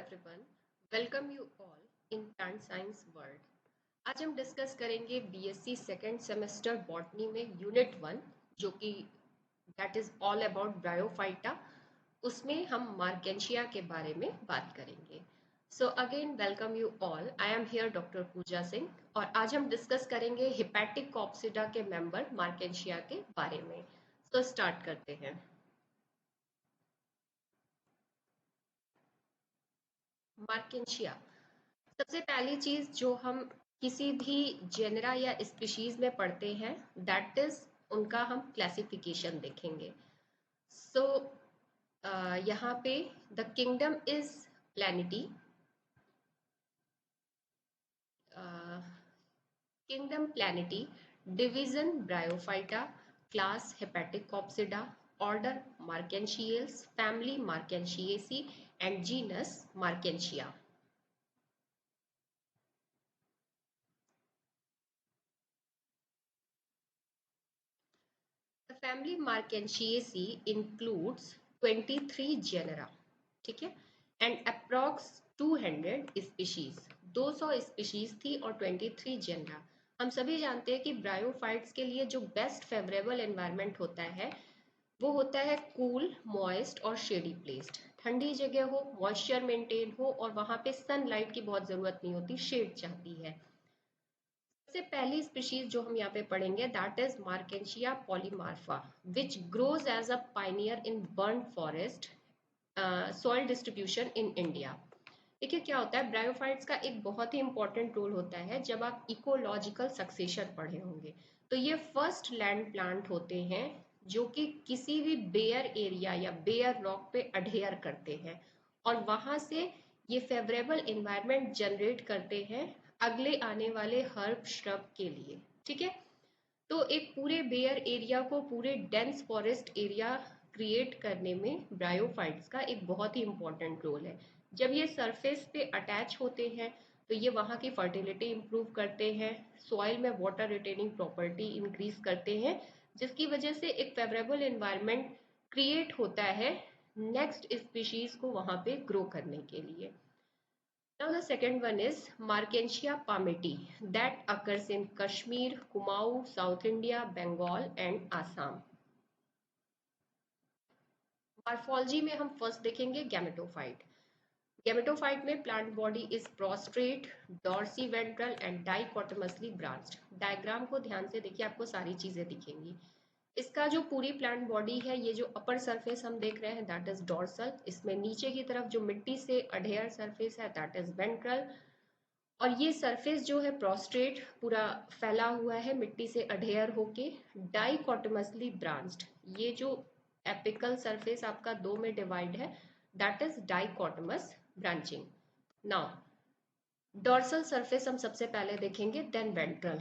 everyone, welcome you all in Plant Science World। आज हम discuss करेंगे बीएससी सेकेंड सेमेस्टर बॉटनी में unit 1 जो कि that is all about Bryophyta. उसमें हम मार्केंशिया के बारे में बात करेंगे। So again welcome you all, I am here doctor Pooja Singh और आज हम डिस्कस करेंगे हिपैटिक कॉप्सिडा के मेंबर मार्केंशिया के बारे में। सो स्टार्ट करते हैं। मार्केंशिया, सबसे पहली चीज जो हम किसी भी जेनरा या स्पीशीज में पढ़ते हैं दैट इज उनका हम क्लासिफिकेशन देखेंगे। सो यहाँ पे the kingdom is Plantae, kingdom Plantae, division Bryophyta, class Hepaticopsida, order Marchantiales, family Marchantiaceae and genus Marchantia. The family Markensiaceae includes 23 genera, ठीक है, and approx 200 species, 200 species थी और 23 genera। हम सभी जानते हैं कि ब्रायोफाइट्स के लिए जो बेस्ट फेवरेबल एनवायरनमेंट होता है वो होता है कूल, मॉइस्ट और शेडी प्लेस्ड। ठंडी जगह हो, मॉइस्चर मेंटेन हो और वहां पे सनलाइट की बहुत जरूरत नहीं होती, शेड चाहती है। सबसे पहली स्पीशीज जो हम यहाँ पे पढ़ेंगे that is Marchantia polymorpha which grows as a pioneer in burn forest soil distribution in India. देखिए क्या होता है, ब्रायोफाइट्स का एक बहुत ही इंपॉर्टेंट रोल होता है। जब आप इकोलॉजिकल सक्सेशन पढ़े होंगे तो ये फर्स्ट लैंड प्लांट होते हैं जो कि किसी भी बेयर एरिया या बेयर रॉक पे अडेयर करते हैं और वहां से ये फेवरेबल एनवायरनमेंट जनरेट करते हैं अगले आने वाले हर्ब श्रब के लिए। ठीक है, तो एक पूरे बेयर एरिया को, पूरे डेंस फॉरेस्ट एरिया क्रिएट करने में ब्रायोफाइट्स का एक बहुत ही इंपॉर्टेंट रोल है। जब ये सरफेस पे अटैच होते हैं तो ये वहाँ की फर्टिलिटी इंप्रूव करते हैं, सॉइल में वाटर रिटेनिंग प्रॉपर्टी इंक्रीज करते हैं, जिसकी वजह से एक फेवरेबल एनवायरनमेंट क्रिएट होता है नेक्स्ट स्पीशीज को वहाँ पे ग्रो करने के लिए। Now the second one is Markensia palmati that occurs in Kashmir, Kumaon, South India, Bengal and Assam. Morphology में हम फर्स्ट देखेंगे गैमेटोफाइट। गैमेटोफाइट में plant body is prostrate, dorsiventral and dichotomously branched. Diagram को ध्यान से देखिए, आपको सारी चीजें दिखेंगी। इसका जो पूरी प्लांट बॉडी है, ये जो अपर सरफेस हम देख रहे हैं दैट इज डॉर्सल, इसमें नीचे की तरफ जो मिट्टी से अडेयर सरफेस है दैट इज वेंट्रल, और ये सरफेस जो है प्रोस्ट्रेट पूरा फैला हुआ है मिट्टी से अडेयर होके, डाइकोटमसली ब्रांच्ड। ये जो एपिकल सरफेस आपका दो में डिवाइड है that is dichotomous branching. Now dorsal surface हम सबसे पहले देखेंगे, then ventral.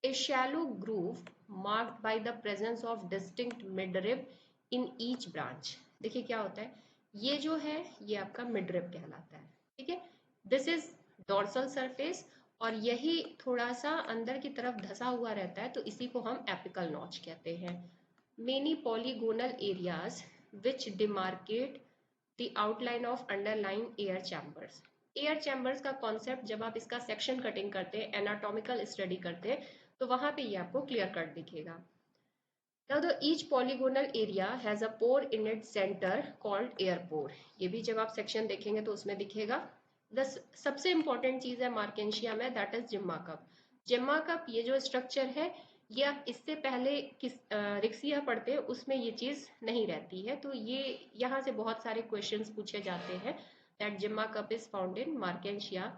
A shallow groove marked by the presence of distinct midrib in each branch. देखिए क्या होता है, ये जो है ये आपका मिडरिब कहलाता है। ठीक है, दिस इज डॉर्सल सरफेस और यही थोड़ा सा अंदर की तरफ धसा हुआ रहता है तो इसी को हम एपिकल नॉच कहते हैं। Many polygonal areas which demarcate the outline of underline air chambers. Air chambers का कॉन्सेप्ट जब आप इसका सेक्शन कटिंग करते हैं, एनाटॉमिकल स्टडी करते हैं, तो वहां पे ये आपको क्लियर कट दिखेगा। Now the each polygonal area has a pore in its center called air pore। ये भी जब आप सेक्शन देखेंगे तो उसमें दिखेगा। सबसे इंपॉर्टेंट चीज है मार्केंशिया में दैट इज जिम्मा कप। जिम्मा कप ये जो स्ट्रक्चर है ये आप इससे पहले किस रिक्सिया पढ़ते हैं उसमें ये चीज नहीं रहती है, तो ये यहाँ से बहुत सारे क्वेश्चंस पूछे जाते हैं that gemma cup is found in Marchantia.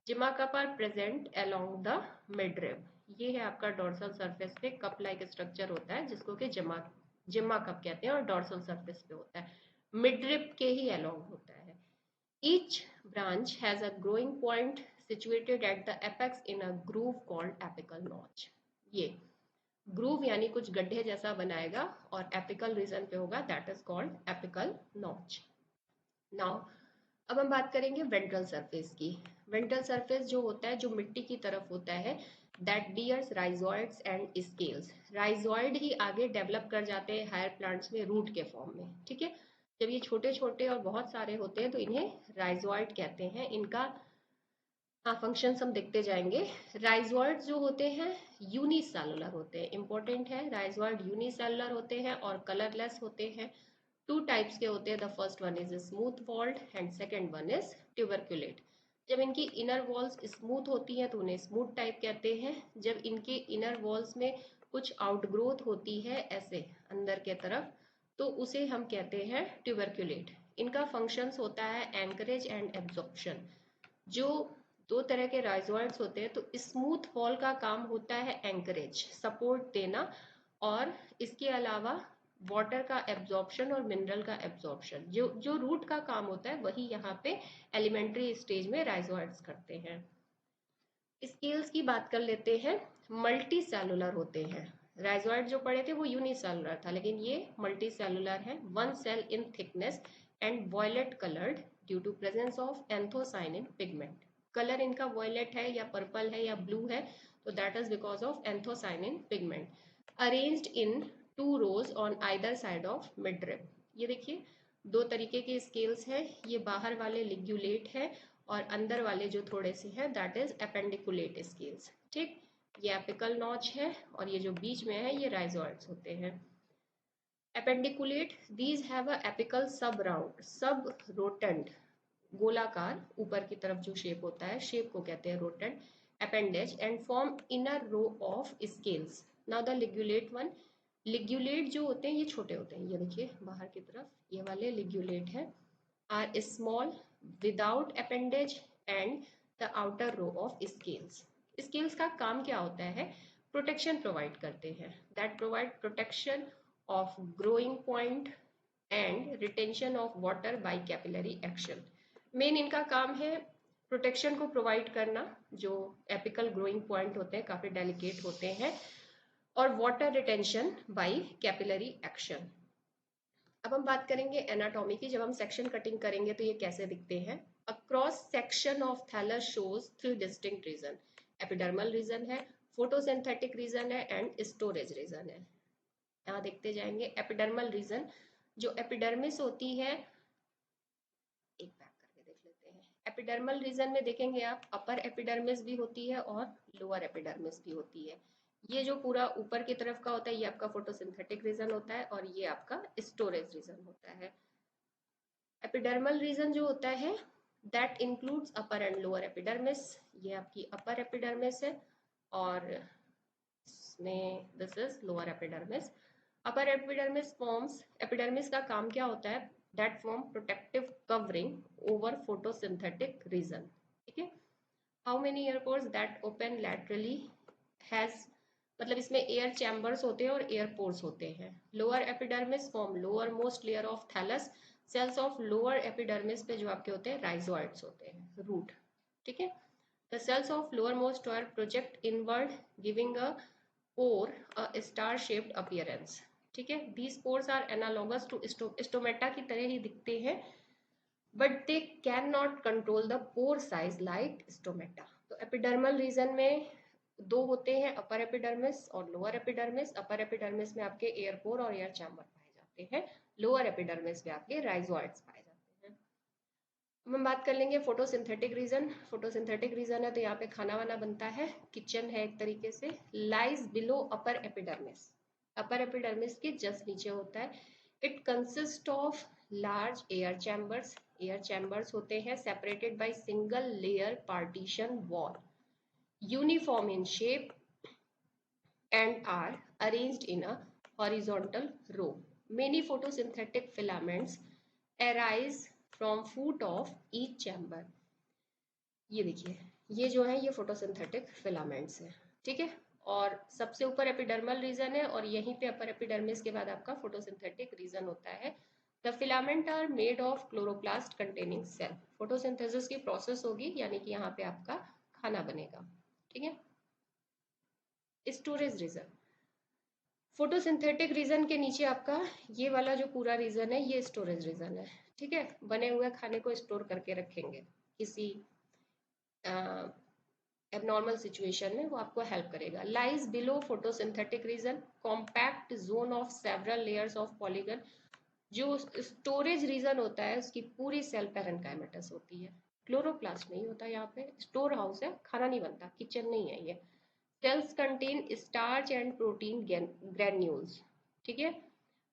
Gemma cup are present along the midrib. ये है आपका डॉर्सल सरफेस पे कप लाइक स्ट्रक्चर होता है जिसको कि जिम्मा कप कहते हैं और डॉर्सल सरफेस पे होता है, मिडरिब के ही अलोंग होता है। Each branch has a growing point situated at the apex in a groove called apical notch। ये ग्रूव यानी कुछ गड्ढे जैसा बनाएगा और एपिकल रीजन पे होगा that is called apical notch. Now अब हम बात करेंगे वेंट्रल सरफेस की। वेंट्रल सरफेस जो होता है जो मिट्टी की तरफ होता है that bears rhizoids and scales. Rhizoid ही आगे डेवलप कर जाते हैं हायर प्लांट्स में रूट के फॉर्म में। ठीक है, जब ये छोटे छोटे और बहुत सारे होते हैं तो इन्हें राइजोइड कहते हैं। इनका फंक्शंस हम देखते जाएंगे। राइजोइड जो होते हैं यूनिसेलुलर होते हैं, इंपॉर्टेंट है, राइजोइड यूनिसेलुलर होते हैं और कलरलेस होते हैं। टू टाइप्स के होते हैं, the first one is smooth walled and second one is tuberculate. जब इनकी इनर वॉल्स स्मूथ होती हैं तो उन्हें स्मूथ टाइप कहते हैं। जब इनके इनर वॉल्स में कुछ आउटग्रोथ होती है ऐसे अंदर के तरफ तो उसे हम कहते हैं ट्यूबरक्यूलेट। इनका फंक्शंस होता है एंकरेज एंड एब्जॉर्प्शन। जो दो तरह के राइजोइड्स होते हैं तो स्मूथ वॉल का काम होता है एंकरेज, सपोर्ट देना, और इसके अलावा वाटर का एब्जॉर्प्शन और मिनरल का एब्जॉर्प्शन। जो जो रूट का काम होता है वही यहाँ पे एलिमेंट्री स्टेज में राइजोइड्स करते हैं। स्केल्स की बात कर लेते हैं। मल्टी सेलुलर होते हैं। राइजोइड जो पढ़े थे वो यूनिसेलुलर था, लेकिन ये मल्टी सेलुलर है। One cell in thickness and violet coloured due to presence of anthocyanin pigment. Colour इनका वॉयलेट है या पर्पल है या ब्लू है तो that is because of anthocyanin pigment. Arranged in 2 rows on either side of midrib. ये देखिए दो तरीके के स्केल्स हैं। ये बाहर वाले लिग्यूलेट है और अंदर वाले जो थोड़े से हैं दैट इज एपेंडिकुलेट स्केल्स। ठीक, ये एपिकल नॉच है और ये जो बीच में है ये राइजोइड्स होते हैं। एपेंडिकुलेट, दीज हैव अ एपिकल सब राउंड, सब रोटेंड, गोलाकार ऊपर की तरफ जो शेप होता है, शेप को कहते हैं rotund appendage, and form inner row of scales. Now the ligulate one, ligulate जो होते हैं ये छोटे होते हैं, ये देखिए बाहर की तरफ ये वाले लिग्यूलेट है, are small without appendage and the outer row of scales. Scales का काम क्या होता है? प्रोटेक्शन प्रोवाइड करते हैं, that provide protection of growing point and retention of water by capillary action. Main इनका काम है प्रोटेक्शन को प्रोवाइड करना। जो एपिकल ग्रोइंग पॉइंट होते हैं काफी डेलिकेट होते हैं, और water retention by capillary action. अब हम बात करेंगे एनाटॉमी की। जब हम सेक्शन कटिंग करेंगे तो ये कैसे दिखते हैं। A cross section of thallus shows 3 distinct region. Epidermal region है, फोटोसिंथेटिक रीजन है एंड स्टोरेज रीजन है। यहाँ देखते जाएंगे। एपिडर्मल रीजन, जो एपिडर्मिस होती है, एक बैक करके देख लेते हैं। एपिडर्मल रीजन में देखेंगे आप अपर एपिडर्मिस भी होती है और लोअर एपिडर्मिस भी होती है। ये जो पूरा ऊपर की तरफ का होता है ये आपका फोटोसिंथेटिक रीजन होता है और ये आपका स्टोरेज रीजन होता है। एपिडर्मल रीजन जो होता है that includes upper and lower epidermis. ये आपकी अपर एपिडर्मिस है और इसमें this is lower epidermis. Upper epidermis forms, epidermis का काम क्या होता है? That form protective covering over photosynthetic region. ठीक है। How many air pores that open laterally has, मतलब इसमें एयर चैम्बर्स होते हैं और एयर पोर्स होते हैं। Lower epidermis form lowermost layer of thallus. Cells of lower epidermis पे जो आपके होते हैं राइजोइड्स होते हैं, रूट। ठीक है। The cells of lowermost layer project inward giving a pore a star shaped appearance. ठीक है। These pores are analogous to stomata की तरह ही दिखते हैं, but they can not control the pore size like stomata. तो epidermal region में दो होते हैं, अपर एपिडर्मिस और लोअर एपिडर्मिस। अपर एपिडर्मिस में आपके एयर पोर और एयर चैम्बर पाए जाते हैं, लोअर एपिडर्मिस में आपके राइजोइड्स पाए जाते हैं। हम बात कर लेंगे फोटोसिंथेटिक रीजन। फोटोसिंथेटिक रीजन है तो यहाँ पे खाना वाना बनता है, किचन है एक तरीके से। Lies below upper epidermis, upper epidermis के जस्ट नीचे होता है। It consist of large air chambers, air chambers होते हैं separated by single layer partition wall, uniform in shape and are arranged in a horizontal row. Many photosynthetic filaments arise from foot of each chamber. ये देखिए ये जो है ये photosynthetic filaments है। ठीक है। और सबसे ऊपर एपिडर्मल रीजन है और यहीं पे अपर एपिडर्मिस के बाद आपका फोटोसिंथेटिक रीजन होता है। The filament are made of chloroplast containing cell. Photosynthesis की प्रोसेस होगी यानी कि यहाँ पे आपका खाना बनेगा। ठीक है। स्टोरेज रीजन, फोटोसिंथेटिक रीजन के नीचे आपका ये वाला जो पूरा रीजन है ये स्टोरेज रीजन है। ठीक है। बने हुए खाने को स्टोर करके रखेंगे किसी एबनॉर्मल सिचुएशन में, वो आपको हेल्प करेगा। Lies below photosynthetic region, compact zone of several layers of polygon. जो स्टोरेज रीजन होता है उसकी पूरी सेल पैरेन्काइमेटस होती है, क्लोरोप्लास्ट नहीं होता। यहाँ पे स्टोर हाउस है, खाना नहीं बनता, किचन नहीं है ये। Sales contain starch and protein granules, ठीक है।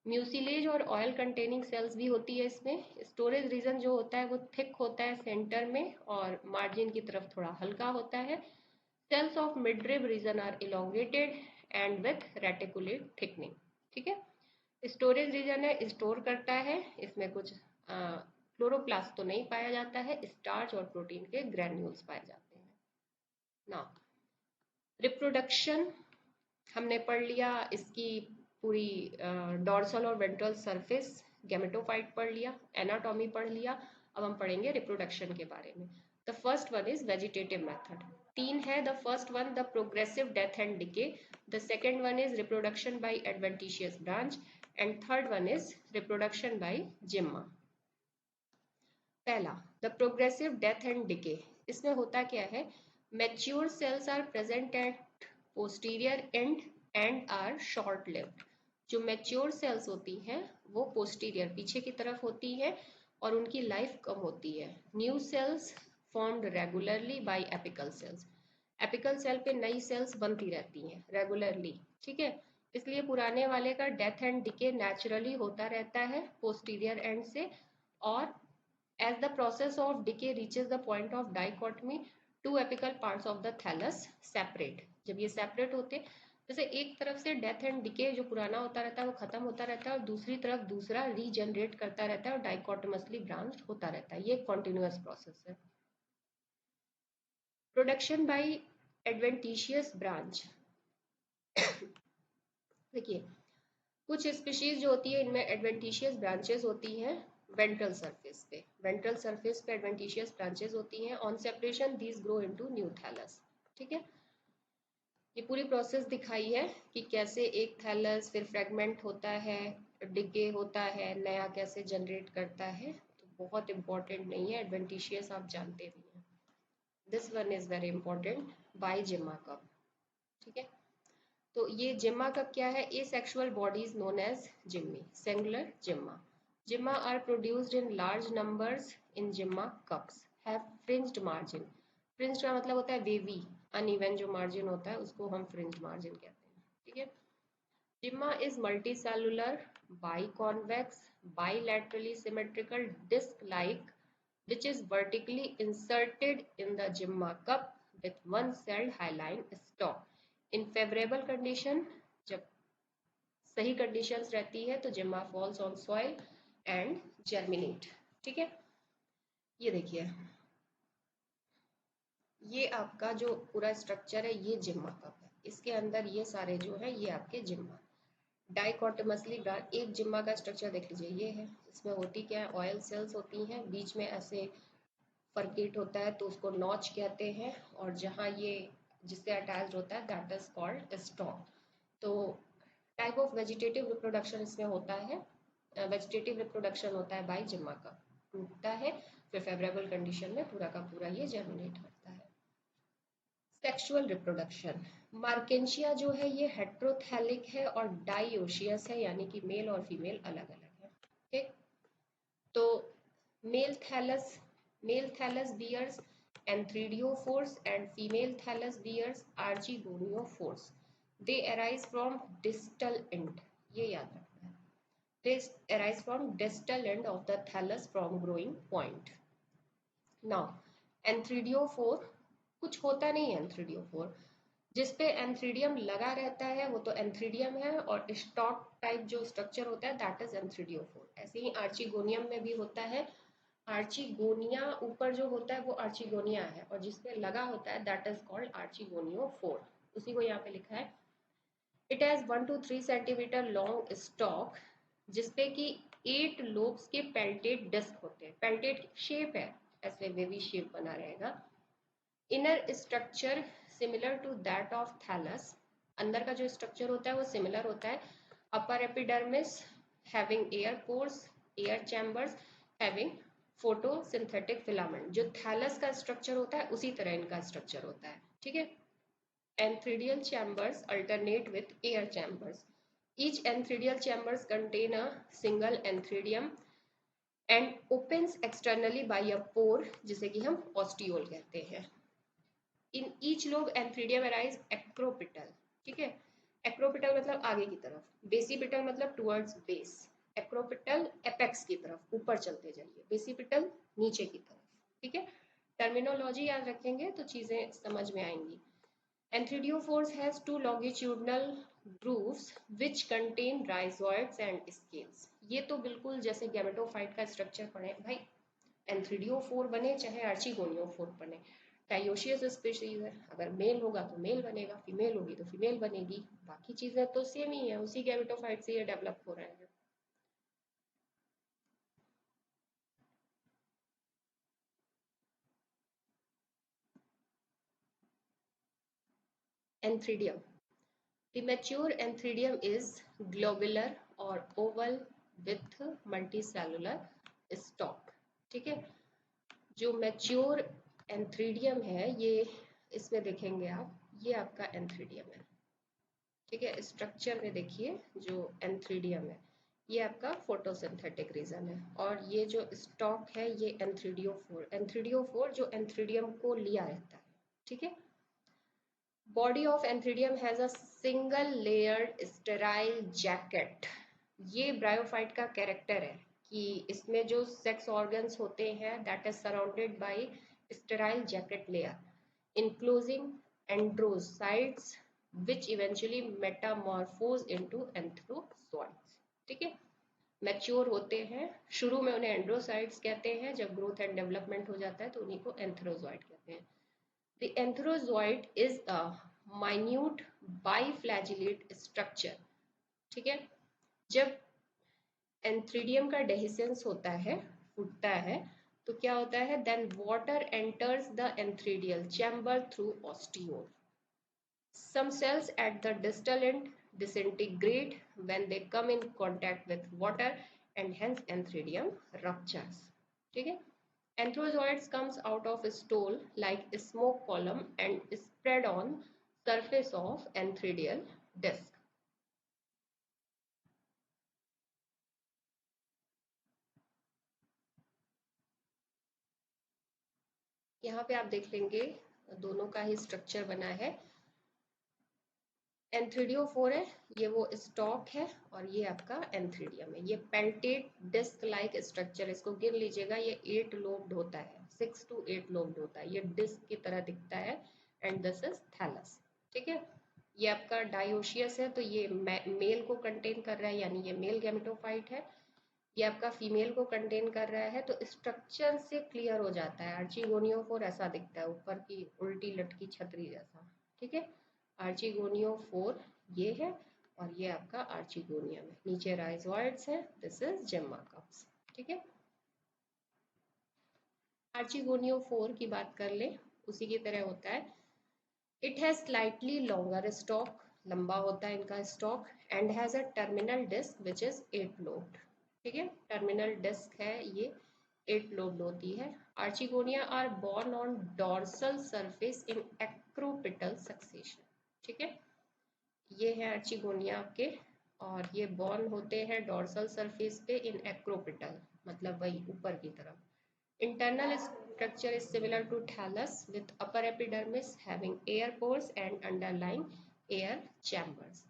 म्यूसिलेज और ऑयल कंटेनिंग सेल्स भी होती है इसमें। स्टोरेज रीजन जो होता है वो थिक होता है सेंटर में, और मार्जिन की तरफ थोड़ा हल्का होता है। Cells of midrib region are elongated and with reticulate thickening, ठीक है। स्टोरेज रीजन है, स्टोर करता है, इसमें कुछ क्लोरोप्लास्ट तो नहीं पाया जाता है, स्टार्च और प्रोटीन के ग्रेन्यूल्स पाए जाते हैं ना। रिप्रोडक्शन हमने पढ़ लिया, इसकी पूरी डॉर्सल और वेंट्रल सरफेस, गैमेटोफाइट पढ़ लिया, एनाटॉमी पढ़ लिया। अब हम पढ़ेंगे रिप्रोडक्शन के बारे में। The first one is vegetative method. तीन है। The first one the progressive death and decay, the second one is reproduction by adventitious branch, and third one is reproduction by gemma. पहला, the progressive death and decay. इसमें होता क्या है, mature cells are present at posterior end and are short lived. जो mature cells होती हैं वो posterior पीछे की तरफ होती है और उनकी लाइफ कम होती है। New cells formed regularly by apical cells. Apical cell पे नई सेल्स बनती रहती हैं रेगुलरली, ठीक है। इसलिए पुराने वाले का डेथ एंड डिके नेचुरली होता रहता है पोस्टीरियर एंड से, और as the process of decay reaches the point of dichotomy, two apical parts of the thallus separate। जब ये separate होते, जैसे एक तरफ से डेथ एंड डिके जो पुराना होता रहता है वो खत्म होता रहता है, और दूसरी तरफ दूसरा रीजनरेट करता रहता है और डाइकोटमसली ब्रांच होता रहता है। ये एक कॉन्टिन्यूअस प्रोसेस है। Production by adventitious branch. देखिए, कुछ स्पीशीज जो होती है इनमें एडवेंटिशियस ब्रांचेस होती हैं वेंट्रल सरफेस पे। वेंट्रल सरफेस पे एडवेंटिशियस ब्रांचेस होती हैं। On separation these grow into new thallus, ठीक है। ये पूरी प्रोसेस दिखाई है कि कैसे एक थैलस फिर फ्रेगमेंट होता है, डिके होता है, नया कैसे जनरेट करता है। तो बहुत इंपॉर्टेंट नहीं है, एडवेंटिशियस आप जानते भी हैं। This one is very important, by gemma cup, ठीक है। तो ये जिम्मा कप क्या है, asexual bodies known as gemmae, singular gemma. Gemma are produced in large numbers in gemma cups, have fringed margin. Fringed का मतलब होता है वेवी, अनइवन जो मार्जिन होता है उसको हम फ्रिंज्ड मार्जिन कहते हैं, ठीक है। Gemma is multicellular, biconvex, bilaterally symmetrical disc-like, which is vertically inserted in the Jimma cup with one-celled hyaline stalk. In favorable condition, जब सही कंडीशंस रहती है तो जिम्मा falls on soil and germinate, ठीक है। ये देखिए, ये आपका जो पूरा स्ट्रक्चर है ये जिम्मा कप है। इसके अंदर ये सारे जो है ये आपके जिम्मा, डाइकोटमसली ब्रांच। एक जिम्मा का स्ट्रक्चर देख लीजिए, ये है। इसमें होती क्या है, ऑयल सेल्स होती हैं, बीच में ऐसे फर्केट होता है तो उसको नॉच कहते हैं, और जहाँ ये जिससे अटैच्ड होता है दैट इज कॉल्ड स्टॉक। तो टाइप ऑफ वेजिटेटिव रिप्रोडक्शन इसमें होता है। वेजिटेटिव रिप्रोडक्शन होता है बाय जिम्मा का, टूटता है फिर फेवरेबल कंडीशन में पूरा का पूरा ये जर्मिनेट करता है। सेक्सुअल रिप्रोडक्शन, मार्केंशिया जो है ये हेट्रोथैलिक है और डाइओशियस है, यानी कि मेल और फीमेल अलग अलग है, ठीक। तो male thallus bears antheridiophores and female thallus bears archegoniophores. They arise from distal end, ये याद रखना है। They arise from distal end of the thallus from growing point. Now, एंथ्रीडियोफोर कुछ होता नहीं है। एंथ्रीडियोफोर जिसपे एंथ्रीडियम लगा रहता है वो तो एंथ्रीडियम है, और स्टॉक टाइप जो स्ट्रक्चर होता है दैट इज एंथ्रीडियोफोर। ऐसे ही आर्चिगोनियम में भी होता है। आर्चिगोनिया ऊपर जो होता है वो आर्चिगोनिया है, और जिसपे लगा होता है दैट इज कॉल्ड आर्चिगोनियोफोर। उसी को यहाँ पे लिखा है। It has 1 to 3 centimetre long stock जिसपे कि 8 लोब्स के पेल्टेड डिस्क होते हैं। पेल्टेड शेप है, ऐसे वेवी शेप बना रहेगा। Inner structure similar to that of thallus, अंदर का जो स्ट्रक्चर होता है वो सिमिलर होता है। Upper epidermis having air pores, air chambers having photosynthetic filament. जो थैलस का स्ट्रक्चर होता है उसी तरह इनका स्ट्रक्चर होता है, ठीक है। Antheridial chambers alternate with air chambers. Each enthedial chambers contain a single enthedium and opens externally by a pore जिसे कि हम ostiole कहते हैं. In each lobe enthedium arise acropital. ठीक है, एक्रोपिटल मतलब आगे की तरफ, बेसिपिटल मतलब टुवर्ड्स बेस, एक्रोपिटल एपेक्स की तरफ ऊपर चलते जाइए, बेसिपिटल नीचे की तरफ. ठीक है, टर्मिनोलॉजी याद रखेंगे तो चीजें समझ में आएंगी. Enthydiophores has two longitudinal grooves which contain rhizoids and scales. ये तो बिल्कुल जैसे गैमेटोफाइट का स्ट्रक्चर पढ़े भाई, एंथ्रीडियोफोर बने चाहे आर्चिगोनियोफोर बने, डायोशियस स्पीशीज है, अगर मेल होगा तो मेल बनेगा, फीमेल होगी तो फीमेल बनेगी, बाकी चीजें तो सेम ही है, उसी गैमेटोफाइट से ये डेवलप हो रहे हैं. Enthridium. The mature enthridium is globular or oval with multicellular stalk. ठीक है, जो मैच्योर एंथ्रीडियम है ये, इसमें देखेंगे आप, ये आपका एंथ्रीडियम है. ठीक है, स्ट्रक्चर में देखिए जो एंथ्रीडियम है ये आपका फोटोसिंथेटिक रीजन है, और ये जो स्टॉक है ये एंथ्रीडियोफोर, एंथ्रीडियोफोर जो एंथ्रीडियम को लिया रहता है. ठीक है, body of antheridium has a single layered sterile jacket. ये ब्रायोफाइट का कैरेक्टर है कि इसमें जो सेक्स ऑर्गन्स होते हैं that is surrounded by sterile jacket layer enclosing androcytes which eventually metamorphose into anthrozoids. ठीक है, मैच्योर होते हैं, शुरू में उन्हें एंड्रोसाइट्स कहते हैं, जब ग्रोथ एंड डेवलपमेंट हो जाता है तो उन्हीं को एंथ्रोजॉइड कहते हैं. The antherozoid is a minute biflagellate structure. ठीक है, जब एंथ्रीडियम का डेहिसेंस होता है, फूटता है, तो क्या होता है, then water enters the antheridial chamber through ostiole. Some cells at the distal end disintegrate when they come in contact with water and hence entheridium ruptures. ठीक है, anthrozoids comes out of a stool like a smoke column and spread on surface of entheridial disc. यहाँ पे आप देख लेंगे दोनों का ही structure बना है. एंथ्रीडियोफोर है, ये वो स्टॉक है, और ये आपका एंथ्रीडियम है. ये पेल्टेट डिस्क लाइक स्ट्रक्चर, इसको गिन लीजिएगा, ये 8 लोब्ड होता है, 6 to 8 लोब्ड होता है, ये डिस्क की तरह दिखता है. And this is thallus. ठीक है, ये आपका डायोशियस है, तो ये मेल को कंटेन कर रहा है, यानी ये मेल गैमेटोफाइट है. ये आपका फीमेल को कंटेन कर रहा है, तो स्ट्रक्चर से क्लियर हो जाता है. आर्चिगोनियोफोर ऐसा दिखता है, ऊपर की उल्टी लटकी छतरी जैसा. ठीक है, आर्चिगोनियोफोर ये है, और ये आपका आर्चिगोनियम है, नीचे राइजोइड्स है, दिस इज जेम्मा कप्स. ठीक है, आर्चिगोनियोफोर की बात कर ले, उसी की तरह होता है. It has slightly longer stalk, लंबा होता है इनका stalk, and has a terminal disc which is 8 lobed. ठीक है, टर्मिनल डिस्क है ये, 8 लोब्ड होती है. Archegonia are borne on dorsal surface in acropetal succession. ठीक है, ये है आर्चिगोनिया के, और ये बॉर्न होते हैं डॉर्सल सरफेस पे इन एक्रोपिटल, मतलब वही ऊपर की तरफ. Internal structure is similar to thallus with upper epidermis having air pores and underlying air chambers.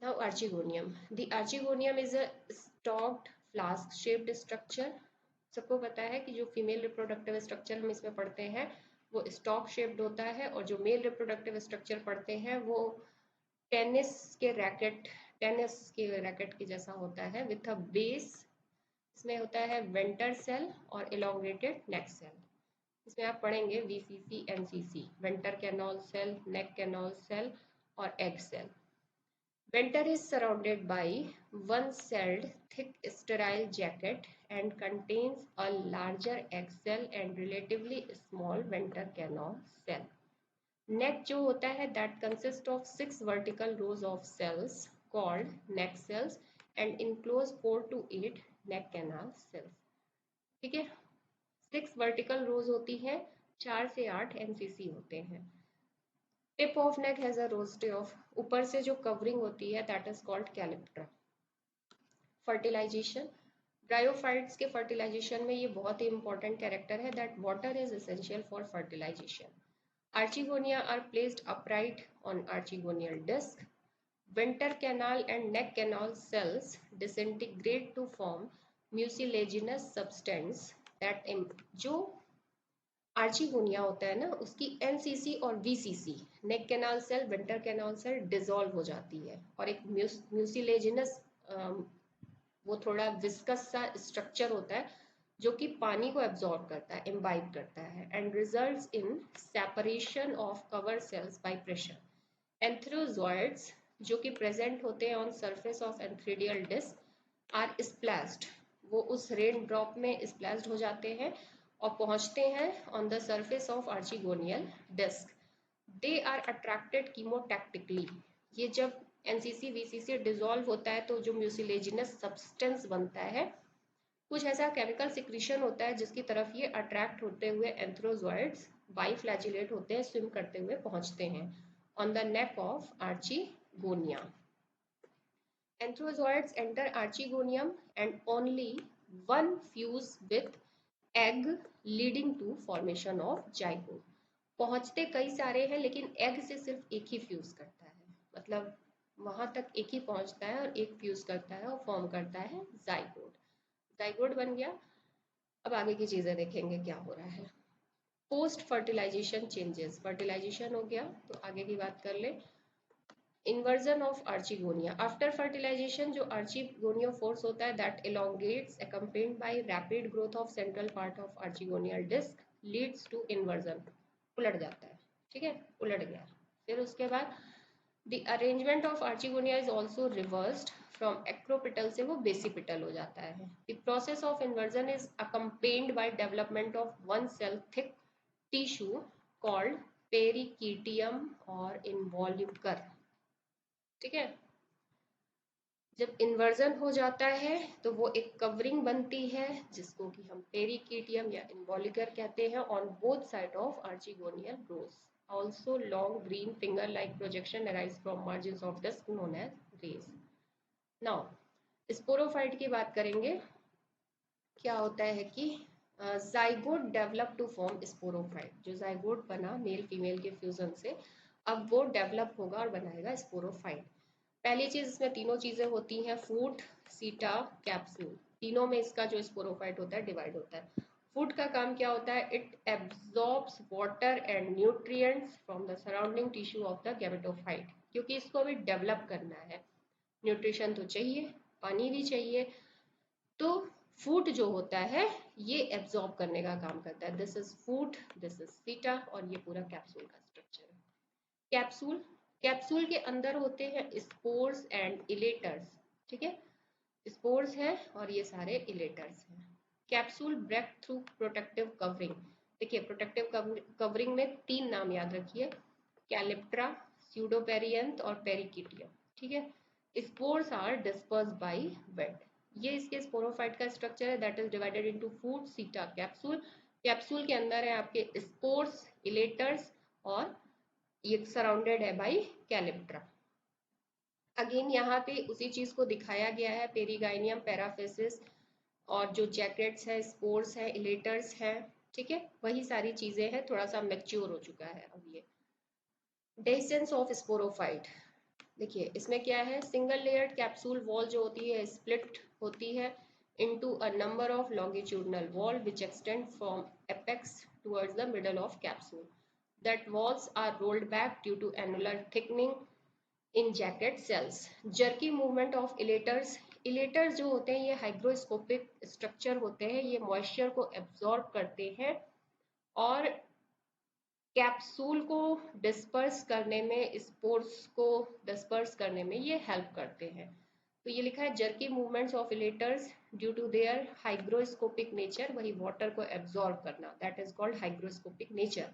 Now archegonium. The archegonium is a stalked flask shaped structure. सबको पता है कि जो फीमेल रिप्रोडक्टिव स्ट्रक्चर हम इसमें पढ़ते हैं वो स्टॉक शेप्ड होता है, और जो मेल रिप्रोडक्टिव स्ट्रक्चर पढ़ते हैं वो टेनिस के रैकेट के जैसा होता है, विथ अ बेस. इसमें होता है वेंटर सेल और इलोंगेटेड नेक सेल. इसमें आप पढ़ेंगे VCC NCC, venter canal cell, neck canal cell और egg cell. Venter is surrounded by one-celled thick sterile jacket and contains a larger egg cell and relatively small venter canal cell. Neck जो होता है that consists of 6 vertical rows of cells called neck cells and enclose 4 to 8 neck canal cells. ठीक है, 6 vertical rows होती है, 4 से 8 NCC होते हैं. Tip of neck has a rosette of, ऊपर से जो कवरिंग होती है that is called calyptra. Fertilization, bryophytes के फर्टिलाइजेशन में ये बहुत ही इंपॉर्टेंट कैरेक्टर है that water is essential for fertilization. Archegonia are placed upright on archegonial disc. Venter canal and neck canal cells disintegrate to form mucilaginous substance that जो archegonia होता है ना उसकी एनसीसी और VCC, neck canal cell venter canal cell dissolve हो जाती है और एक म्यूसिलेजिनस, वो थोड़ा विस्कस सा स्ट्रक्चर होता है जो कि पानी को एब्जॉर्ब करता है, इम्बाइब करता है, and results in separation of cover cells by pressure. Antherozoids जो कि प्रेजेंट होते हैं on surface of antheridial disc are splashed, वो उस रेन ड्रॉप में स्प्लैश्ड हो जाते हैं और पहुंचते हैं on the surface of archegonial disc. They are attracted chemotactically, ये जब एनसीसी वीसीसी डिसॉल्व होता है तो जो म्यूसिलेजिनस सब्सटेंस बनता है, कुछ ऐसा केमिकल सिक्रीशन होता है जिसकी तरफ ये अट्रैक्ट होते हुए एंथ्रोजॉइड्स बाइफ्लैजिलेट होते हैं, स्विम करते हुए पहुंचते हैं on the neck of archegonia. Anthrozoids enter archegonium and only one fuse with egg leading to formation of zygote। पहुंचते कई सारे हैं लेकिन एग से सिर्फ एक ही फ्यूज करता है, मतलब वहां तक एक ही पहुंचता है और एक फ्यूज करता है और फॉर्म करता है जाइगोट। जाइगोट बन गया। अब आगे की चीजें देखेंगे क्या हो रहा है। पोस्ट फर्टिलाइजेशन चेंजेस, फर्टिलाइजेशन हो गया तो आगे की बात कर ले। Inversion of archegonia, after fertilisation जो आर्चिगोनियोफोर्स होता है that elongates accompanied by rapid growth of central part of archegonial disc leads to inversion, उलट जाता है, ठीक है, उलट गया। फिर उसके बाद the arrangement of archegonia is also reversed from acropetal से वो basipetal हो जाता है। the process of inversion is accompanied by development of one cell thick tissue called pericytium और involucre, ठीक है। जब इन्वर्जन हो जाता है तो वो एक कवरिंग बनती है जिसको कि हम पेरिकीटियम या इन्वॉल्यूकर कहते हैं on both side of archegonial growth. Also long green finger like projection arise from margin of disc known as rays. Now sporophyte की बात करेंगे। क्या होता है कि zygote develop to form sporophyte, जो जाइगोट बना मेल फीमेल के फ्यूजन से अब वो डेवलप होगा और बनाएगा स्पोरोफाइट। पहली चीज इसमें तीनों चीजें होती हैं, फूट, सीटा, कैप्सूल, तीनों में इसका जो स्पोरोफाइट होता है डिवाइड होता है। फूट का काम क्या होता है, it absorbs water and nutrients from the surrounding tissue of the gametophyte, क्योंकि इसको अभी डेवलप करना है, न्यूट्रिशन तो चाहिए, पानी भी चाहिए, तो फूट जो होता है ये एब्जॉर्ब करने का काम करता है। This is foot, this is सीटा और ये पूरा कैप्सूल का स्ट्रक्चर है। कैप्सूल, कैप्सूल के अंदर होते हैं स्पोर्स एंड इलेटर्स, ठीक है, स्पोर्स है और ये सारे इलेटर्स हैं। Capsule break through protective covering, देखिए प्रोटेक्टिव कवरिंग में तीन नाम याद रखिए, कैलिप्ट्रा, स्यूडोपेरियंथ और पेरिकीटियम, ठीक है। Spores are disperse by wet, ये इसके स्पोरोफाइट का स्ट्रक्चर है that is divided into foot, seta, capsule. Capsule के अंदर है आपके स्पोर्स, इलेटर्स और ये सराउंडेड है बाय कैलिप्ट्रा। अगेन यहाँ पे उसी चीज को दिखाया गया है, पेरिगाइनियम, पैराफिसिस और जो जैकेट्स है, स्पोर्स है, इलेटर्स है, ठीक है, वही सारी चीजें हैं, थोड़ा सा मैच्योर हो चुका है अब ये। डेसेंस ऑफ स्पोरोफाइट, देखिए इसमें क्या है, सिंगल लेयर्ड कैप्सूल वॉल जो होती है स्प्लिट होती है into a number of longitudinal wall which extend from apex towards the middle of capsule. That walls are rolled back due to annular thickening in jacket cells. Jerky movement of elaters, elaters जो होते हैं ये hygroscopic structure होते हैं, ये moisture को absorb करते हैं और कैप्सूल को डिस्पर्स करने में, स्पोर्स को डिस्पर्स करने में ये हेल्प करते हैं। तो ये लिखा है jerky movements of elaters due to their hygroscopic nature, वही वाटर को एब्जॉर्ब करना, that is called hygroscopic nature,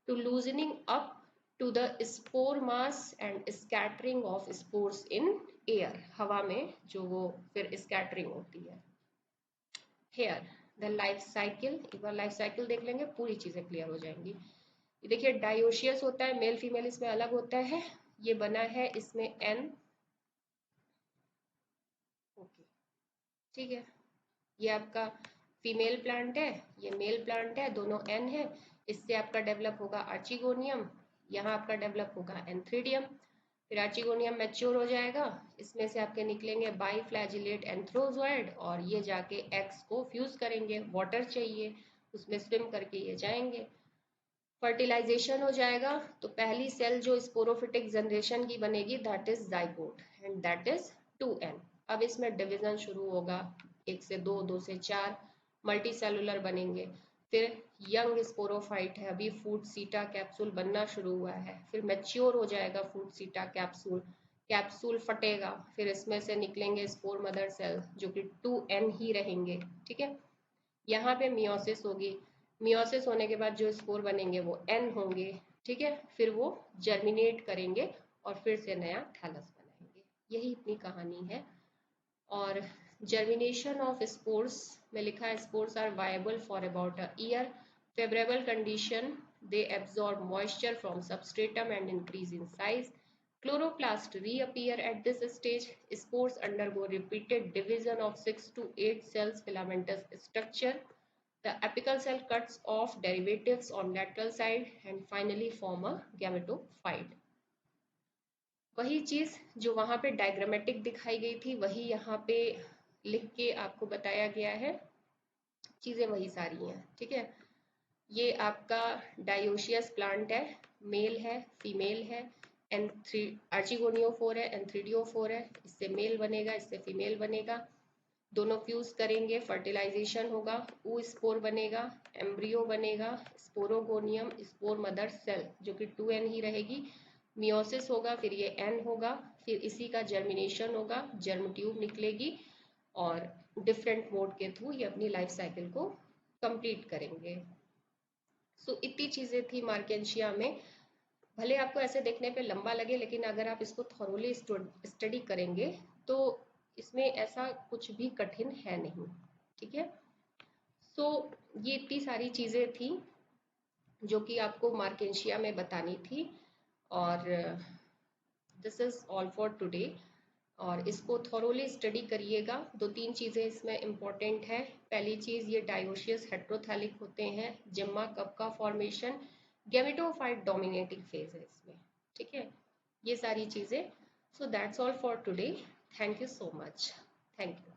to loosening up to the spore mass and scattering of spores in air, हवा में जो वो फिर स्कैटरिंग होती है। हेयर द लाइफ साइकिल, एक बार लाइफ साइकिल देख लेंगे पूरी चीजें क्लियर हो जाएंगी। ये देखिए डायोशियस होता है, मेल फीमेल इसमें अलग होता है। ये बना है इसमें एन, ओके ठीक है। ये आपका फीमेल प्लांट है, ये मेल प्लांट है, दोनों एन है। इससे आपका डेवलप होगा आर्चिगोनियम, यहाँ आपका डेवलप होगा एंथ्रीडियम। फिर आर्चिगोनियम मैच्योर हो जाएगा, इसमें से आपके निकलेंगे बाईफ्लैजिलेट एंथ्रोजोइड, और ये जाके एग्स को फ्यूज करेंगे, वाटर चाहिए, उसमें स्विम करके ये जाएंगे। फर्टिलाइजेशन हो जाएगा तो पहली सेल जो स्पोरोफिटिक जनरेशन की बनेगी that is zygote and that is 2n। अब इसमें डिवीजन शुरू होगा, 1 से 2, 2 से 4, मल्टी सेलुलर बनेंगे। फिर यंग स्पोरोफाइट है, अभी फूड सीटा कैप्सूल बनना शुरू हुआ है। फिर मैच्योर हो जाएगा फूड सीटा कैप्सूल, कैप्सूल फटेगा, फिर इसमें से निकलेंगे स्पोर मदर सेल जो कि 2n ही रहेंगे, ठीक है। यहाँ पे मियोसिस होगी, मियोसिस होने के बाद जो स्पोर बनेंगे वो एन होंगे, ठीक है। फिर वो जर्मिनेट करेंगे और फिर से नया थैलस बनाएंगे। यही इतनी कहानी है। और जर्मिनेशन ऑफ स्पोर्स में लिखा है spores are viable for about a year, favourable condition, they absorb moisture from substratum and increase in size. Chloroplast reappear at this stage. Spores undergo repeated division of 6 to 8 cells filamentous structure. The apical cell cuts off derivatives on lateral side and finally form a gametophyte. वही चीज जो वहां पे diagrammatic दिखाई गई थी वही यहाँ पे लिख के आपको बताया गया है, चीजें वही सारी हैं, ठीक है। ये आपका डायोशियस प्लांट है, मेल है, फीमेल है, एन3 आर्चिगोनियोफोर है, एंथ्रीडियोफोर है, इससे मेल बनेगा, इससे फीमेल बनेगा, दोनों फ्यूज करेंगे, फर्टिलाइजेशन होगा, ऊ स्पोर बनेगा, एम्ब्रियो बनेगा, स्पोरोगोनियम, स्पोर मदर सेल जो कि 2n ही रहेगी, मियोसिस होगा, फिर ये n होगा, फिर इसी का जर्मिनेशन होगा, जर्म ट्यूब निकलेगी और डिफरेंट मोड के थ्रू ये अपनी लाइफ साइकिल को कंप्लीट करेंगे। सो इतनी चीजें थी मार्केंशिया में। भले आपको ऐसे देखने पे लंबा लगे लेकिन अगर आप इसको थॉरोली स्टडी करेंगे तो इसमें ऐसा कुछ भी कठिन है नहीं, ठीक है। सो ये इतनी सारी चीजें थी जो कि आपको मार्केंशिया में बतानी थी। और this is all for today. और इसको थॉरोली स्टडी करिएगा। 2-3 चीज़ें इसमें इम्पॉर्टेंट है। पहली चीज़ ये डायोशियस हेट्रोथैलिक होते हैं, जिम्मा कप का फॉर्मेशन, गेमेटोफाइट डोमिनेटिंग फेज है इसमें, ठीक है, ये सारी चीज़ें। So that's all for today, thank you so much, thank you.